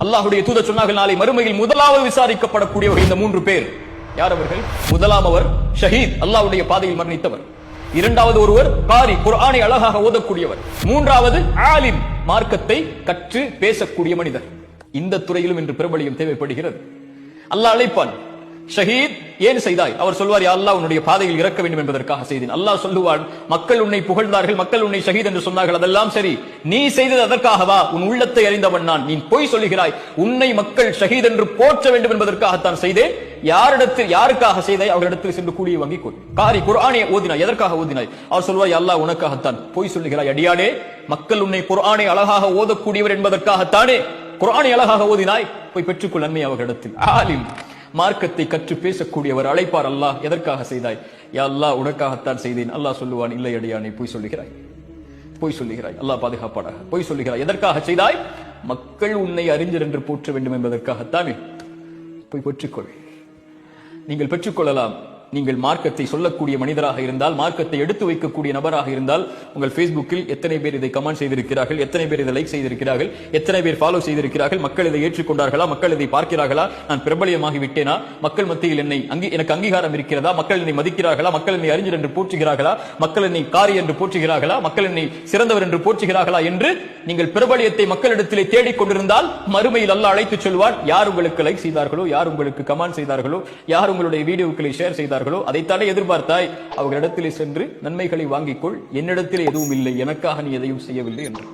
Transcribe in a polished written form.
அல்லாஹ்வுடைய தூதர் சொன்னார்கள், நாளை மறுமையில் முதலாவது விசாரிக்கப்படக்கூடியவர்கள் இந்த 3 பேர். யார் அவர்கள்? முதலாம் அவர் ஷஹீத், அல்லாஹ்வுடைய பாதையில் மரணித்தவர். இரண்டாவது ஒருவர் காரி, குர்ஆனை அழகாக ஓதக்கூடியவர். மூன்றாவது ஆலிம், மார்க்கத்தை கற்று பேசக்கூடிய மனிதர். இந்த துறையிலும் இன்று பிரபலியம் தேவைப்படுகிறது. அல்லாஹ் அழைப்பான், ஷஹீத் ஏன் செய்தாய்? அவர் சொல்வார், யா அல்லாஹ், உன்னுடைய பாதையில் இறக்க வேண்டும் என்பதற்காக செய்தேன். அல்லாஹ் சொல்லுவான், மக்கள் உன்னை புகழ்ந்தார்கள், மக்கள் உன்னை ஷஹீத் என்று சொன்னார்கள், அதெல்லாம் சரி, நீ செய்தது அதற்காகவா? உன் உள்ளத்தை அறிந்தவன் நான். நீ பொய் சொல்லுகிறாய். உன்னை மக்கள் ஷஹீத் என்று போற்ற வேண்டும் என்பதற்காகத்தான் செய்தேன். யாருக்காக செய்தாய்? அவர்களிடத்தில் சென்று கூலியை வாங்கிக் கொள். காரி, குர்ஆனை ஓதினாய், எதற்காக ஓதினாய்? அவர் சொல்வார், யா அல்லாஹ், உனக்காகத்தான். பொய் சொல்லுகிறாய் அடியானே, மக்கள் உன்னை குர்ஆனை அழகாக ஓதக்கூடியவர் என்பதற்காகத்தானே குர்ஆனை அழகாக ஓதினாய். போய் பெற்றுக்கொள் நன்மை அவர்களிடத்தில். ஆலிம், மார்க்கத்தை கற்று பேசக்கூடியவர் அழைப்பார், அல்லாஹ் எதற்காக செய்தாய்? யா அல்லாஹ், உனக்காகத்தான் செய்தேன். அல்லாஹ் சொல்லுவான், இல்லை அடியானே, பொய் சொல்லுகிறாய், பொய் சொல்லுகிறாய். அல்லாஹ் பாதுகாப்பாடாக. பொய் சொல்லுகிறாய். எதற்காக செய்தாய்? மக்கள் உன்னை அறிஞர் என்று போற்ற வேண்டும் என்பதற்காகத்தானே. போய் பெற்றுக்கொள். நீங்கள் பெற்றுக்கொள்ளலாம். நீங்கள் மார்க்கத்தை சொல்லக்கூடிய மனிதராக இருந்தால், மார்க்கத்தை எடுத்து வைக்கக்கூடிய நபராக இருந்தால், உங்கள் Facebookல் எத்தனை பேர் இதை கமெண்ட் செய்திருக்கிறார்கள், எத்தனை பேர் இதை லைக் செய்திருக்கிறார்கள், எத்தனை பேர் ஃபாலோ செய்திருக்கிறார்கள், மக்கள் இதை ஏற்றுக்கொண்டார்களா, மக்கள் இதை பார்க்கிறார்களா, நான் பிரபலியமாகி விட்டேனா, மக்கள் மத்தியில் எனக்கு அங்கீகாரம் இருக்கிறதா, மக்கள் என்னை மதிக்கிறார்களா, மக்கள் என்னை அறிஞர் என்று போற்றுகிறார்களா, மக்கள் என்னை காரி என்று போற்றுகிறார்களா, மக்கள் என்னை சிறந்தவர் என்று போற்றுகிறார்களா என்று நீங்கள் பிரபலியத்தை மக்களிடத்திலே தேடிக் கொண்டிருந்தால், மறுமையில் அல்லாஹ் அழைத்து சொல்வார், யார் உங்களுக்கு லைக் செய்தார்களோ, யார் உங்களுக்கு கமெண்ட் செய்தார்களோ, யார் உங்களுடைய வீடியோக்களை ஷேர் செய்தார்களோ, அதைத்தானே எதிர்பார்த்தாய். அவர்களிடத்திலே சென்று நன்மைகளை வாங்கிக்கொள். என்னிடத்திலே எதுவும் இல்லை, எனக்காக நீ எதையும் செய்யவில்லை என்று.